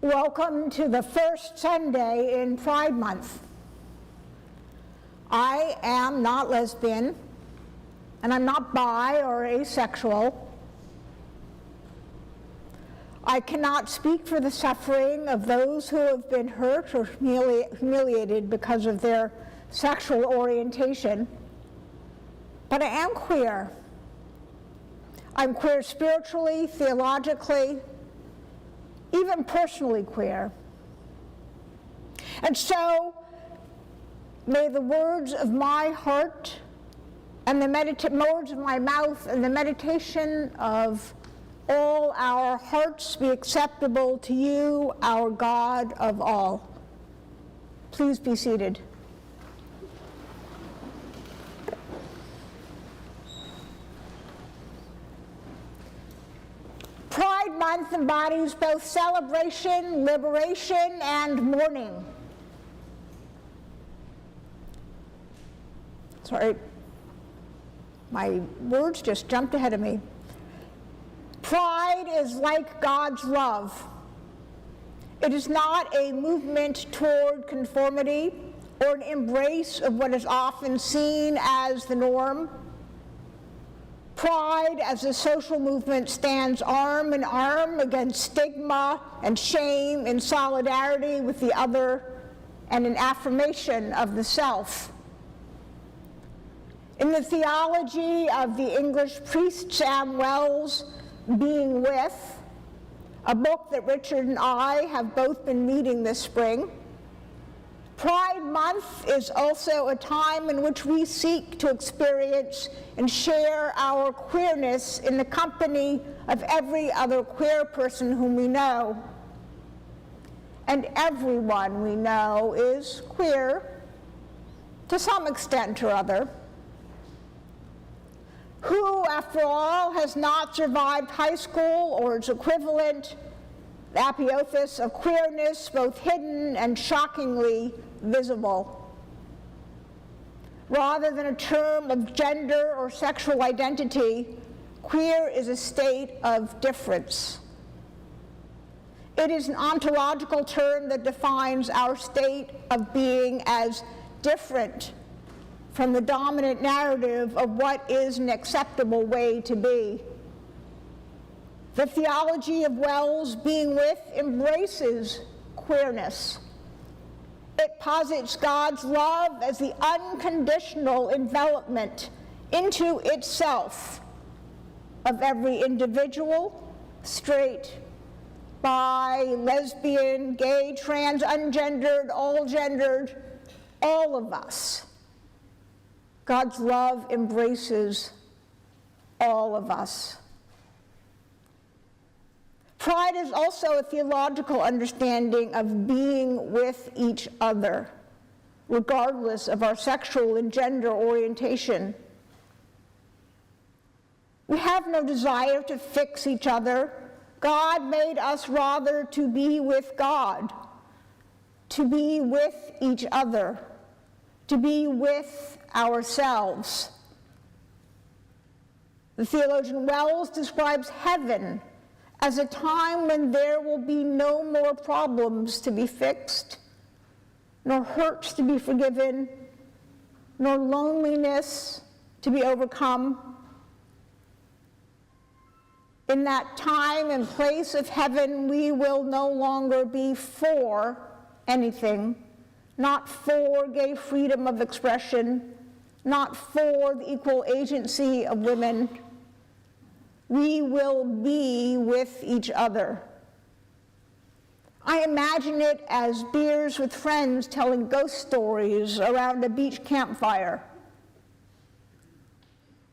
Welcome to the first Sunday in Pride Month. I am not lesbian, and I'm not bi or asexual. I cannot speak for the suffering of those who have been hurt or humiliated because of their sexual orientation, but I am queer. I'm queer spiritually, theologically, even personally queer. And so, may the words of my heart and the words of my mouth and the meditation of all our hearts be acceptable to you, our God of all. Please be seated. Pride Month embodies both celebration, liberation, and mourning. Sorry, my words just jumped ahead of me. Pride is like God's love. It is not a movement toward conformity or an embrace of what is often seen as the norm. Pride as a social movement stands arm in arm against stigma and shame in solidarity with the other and in affirmation of the self. In the theology of the English priest Sam Wells' Being With, a book that Richard and I have both been reading this spring, Pride Month is also a time in which we seek to experience and share our queerness in the company of every other queer person whom we know. And everyone we know is queer, to some extent or other. Who, after all, has not survived high school or its equivalent, the apotheosis of queerness, both hidden and shockingly visible? Rather than a term of gender or sexual identity, queer is a state of difference. It is an ontological term that defines our state of being as different from the dominant narrative of what is an acceptable way to be. The theology of Wells' Being With embraces queerness. It posits God's love as the unconditional envelopment into itself of every individual, straight, bi, lesbian, gay, trans, ungendered, all of us. God's love embraces all of us. Pride is also a theological understanding of being with each other, regardless of our sexual and gender orientation. We have no desire to fix each other. God made us rather to be with God, to be with each other, to be with ourselves. The theologian Wells describes heaven as a time when there will be no more problems to be fixed, nor hurts to be forgiven, nor loneliness to be overcome. In that time and place of heaven, we will no longer be for anything, not for gay freedom of expression, not for the equal agency of women. We will be with each other. I imagine it as beers with friends telling ghost stories around a beach campfire.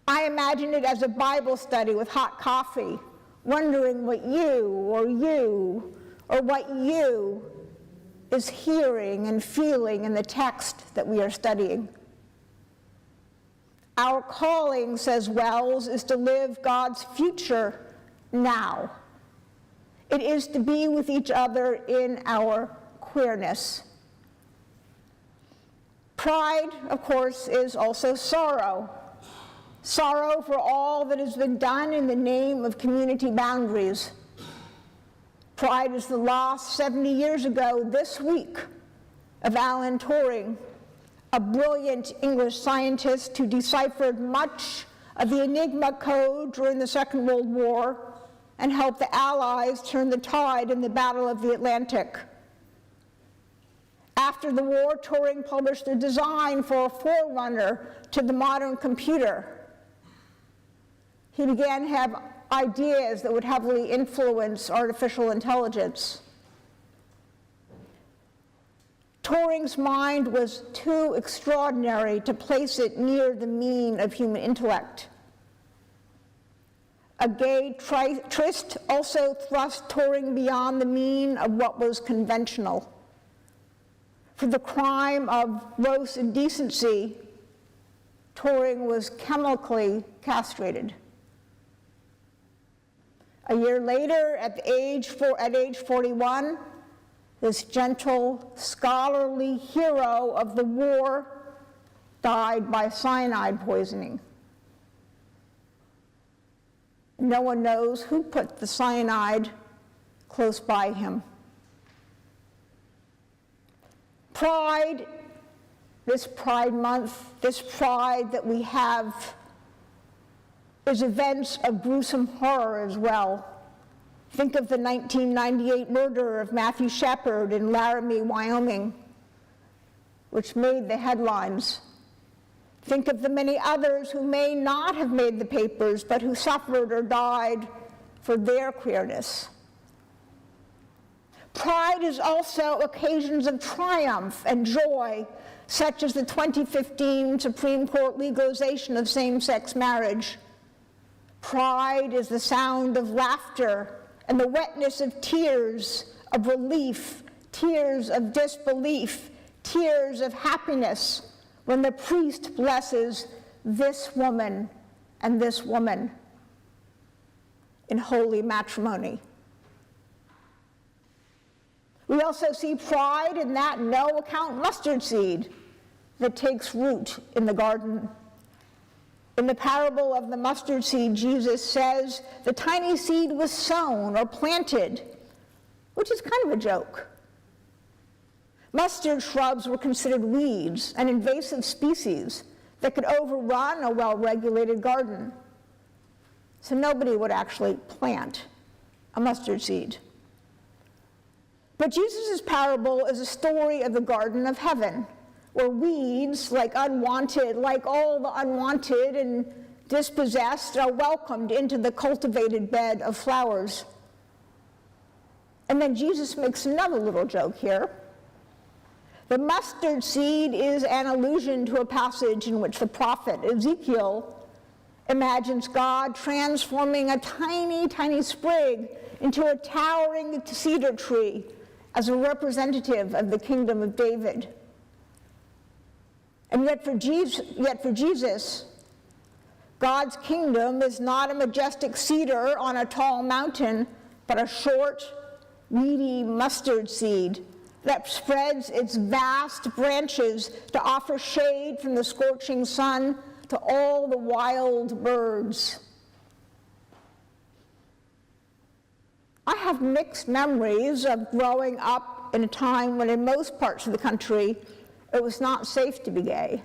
I imagine it as a Bible study with hot coffee, wondering what you is hearing and feeling in the text that we are studying. Our calling, says Wells, is to live God's future now. It is to be with each other in our queerness. Pride, of course, is also sorrow. Sorrow for all that has been done in the name of community boundaries. Pride is the loss 70 years ago this week of Alan Turing, a brilliant English scientist who deciphered much of the Enigma code during the Second World War and helped the Allies turn the tide in the Battle of the Atlantic. After the war, Turing published a design for a forerunner to the modern computer. He began to have ideas that would heavily influence artificial intelligence. Turing's mind was too extraordinary to place it near the mean of human intellect. A gay tryst also thrust Turing beyond the mean of what was conventional. For the crime of gross indecency, Turing was chemically castrated. A year later, at age 41, this gentle, scholarly hero of the war died by cyanide poisoning. No one knows who put the cyanide close by him. Pride, this Pride Month, this pride that we have, is events of gruesome horror as well. Think of the 1998 murder of Matthew Shepard in Laramie, Wyoming, which made the headlines. Think of the many others who may not have made the papers, but who suffered or died for their queerness. Pride is also occasions of triumph and joy, such as the 2015 Supreme Court legalization of same-sex marriage. Pride is the sound of laughter and the wetness of tears of relief, tears of disbelief, tears of happiness when the priest blesses this woman and this woman in holy matrimony. We also see pride in that no-account mustard seed that takes root in the garden. In the parable of the mustard seed, Jesus says the tiny seed was sown or planted, which is kind of a joke. Mustard shrubs were considered weeds, an invasive species that could overrun a well-regulated garden. So nobody would actually plant a mustard seed. But Jesus' parable is a story of the Garden of Heaven, where weeds, like all the unwanted and dispossessed, are welcomed into the cultivated bed of flowers. And then Jesus makes another little joke here. The mustard seed is an allusion to a passage in which the prophet Ezekiel imagines God transforming a tiny, tiny sprig into a towering cedar tree as a representative of the kingdom of David. And yet for Jesus, God's kingdom is not a majestic cedar on a tall mountain, but a short, weedy mustard seed that spreads its vast branches to offer shade from the scorching sun to all the wild birds. I have mixed memories of growing up in a time when in most parts of the country it was not safe to be gay.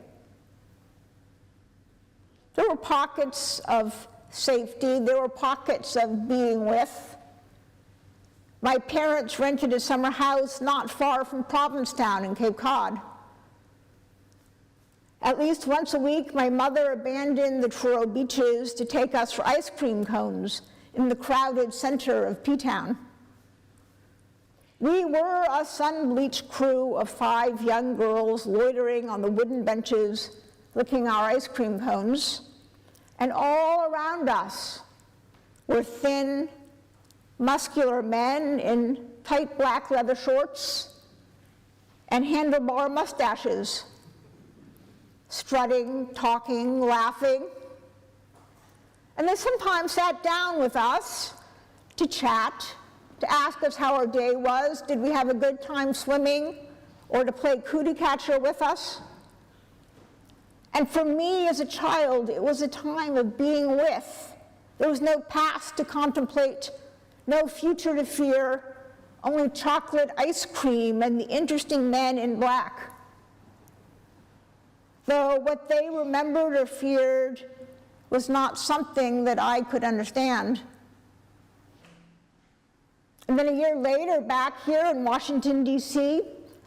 There were pockets of safety, there were pockets of being with. My parents rented a summer house not far from Provincetown in Cape Cod. At least once a week, my mother abandoned the Truro beaches to take us for ice cream cones in the crowded center of P-Town. We were a sun-bleached crew of 5 young girls loitering on the wooden benches, licking our ice cream cones, and all around us were thin, muscular men in tight black leather shorts and handlebar mustaches, strutting, talking, laughing. And they sometimes sat down with us to chat, to ask us how our day was, did we have a good time swimming, or to play cootie catcher with us. And for me as a child, it was a time of being with. There was no past to contemplate, no future to fear, only chocolate ice cream and the interesting men in black. Though what they remembered or feared was not something that I could understand. And then a year later, back here in Washington, D.C.,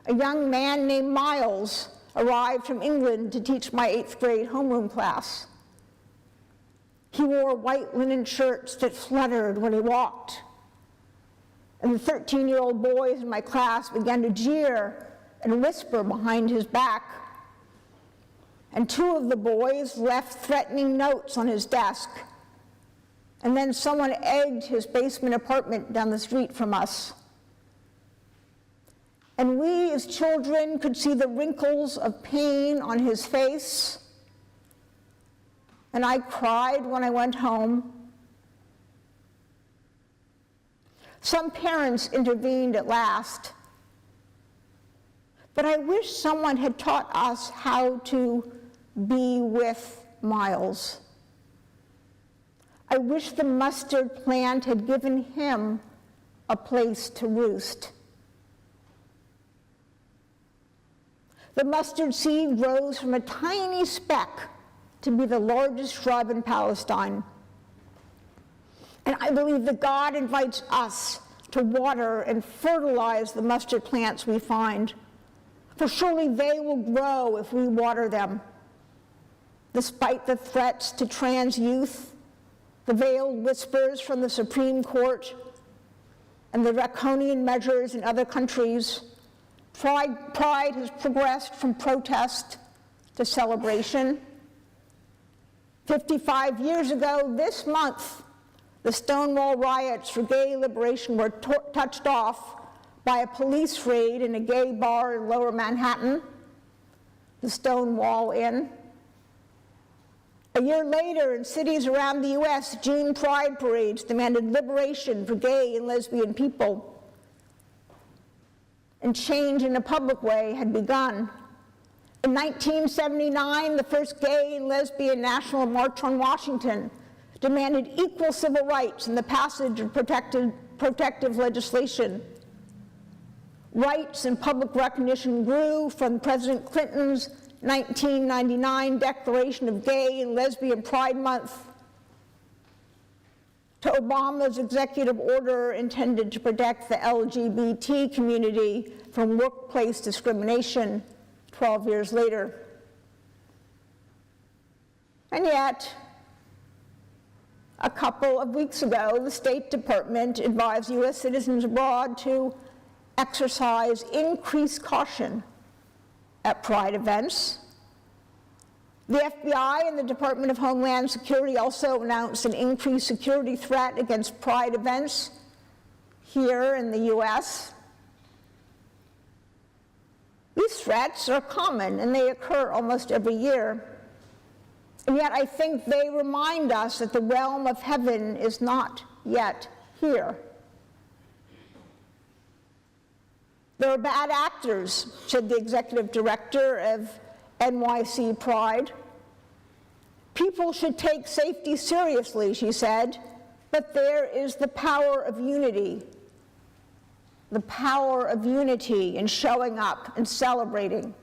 a young man named Miles arrived from England to teach my 8th grade homeroom class. He wore white linen shirts that fluttered when he walked. And the 13-year-old boys in my class began to jeer and whisper behind his back. And 2 of the boys left threatening notes on his desk. And then someone egged his basement apartment down the street from us. And we, as children, could see the wrinkles of pain on his face. And I cried when I went home. Some parents intervened at last. But I wish someone had taught us how to be with Miles. I wish the mustard plant had given him a place to roost. The mustard seed rose from a tiny speck to be the largest shrub in Palestine. And I believe that God invites us to water and fertilize the mustard plants we find, for surely they will grow if we water them. Despite the threats to trans youth, the veiled whispers from the Supreme Court, and the draconian measures in other countries, Pride has progressed from protest to celebration. 55 years ago this month, the Stonewall riots for gay liberation were touched off by a police raid in a gay bar in Lower Manhattan, the Stonewall Inn. A year later, in cities around the US, June Pride parades demanded liberation for gay and lesbian people. And change in a public way had begun. In 1979, the first gay and lesbian National March on Washington demanded equal civil rights and the passage of protective legislation. Rights and public recognition grew from President Clinton's 1999 Declaration of Gay and Lesbian Pride Month to Obama's executive order intended to protect the LGBT community from workplace discrimination 12 years later. And yet, a couple of weeks ago, the State Department advised U.S. citizens abroad to exercise increased caution at Pride events. The FBI and the Department of Homeland Security also announced an increased security threat against Pride events here in the U.S. These threats are common and they occur almost every year. And yet I think they remind us that the realm of heaven is not yet here. There are bad actors, said the executive director of NYC Pride. People should take safety seriously, she said, but there is the power of unity. The power of unity in showing up and celebrating.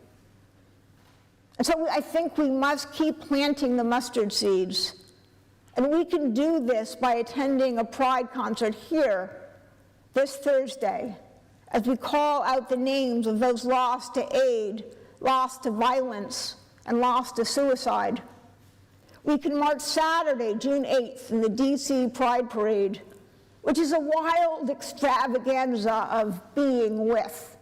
And so I think we must keep planting the mustard seeds. And we can do this by attending a Pride concert here this Thursday, as we call out the names of those lost to aid, lost to violence, and lost to suicide. We can march Saturday, June 8th, in the DC Pride Parade, which is a wild extravaganza of being with.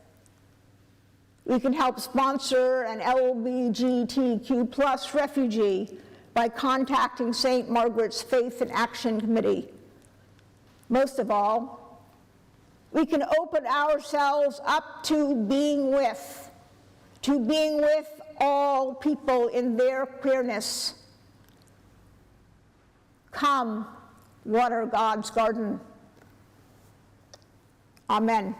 We can help sponsor an LGBTQ+ refugee by contacting St. Margaret's Faith and Action Committee. Most of all, we can open ourselves up to being with all people in their queerness. Come, water God's garden. Amen.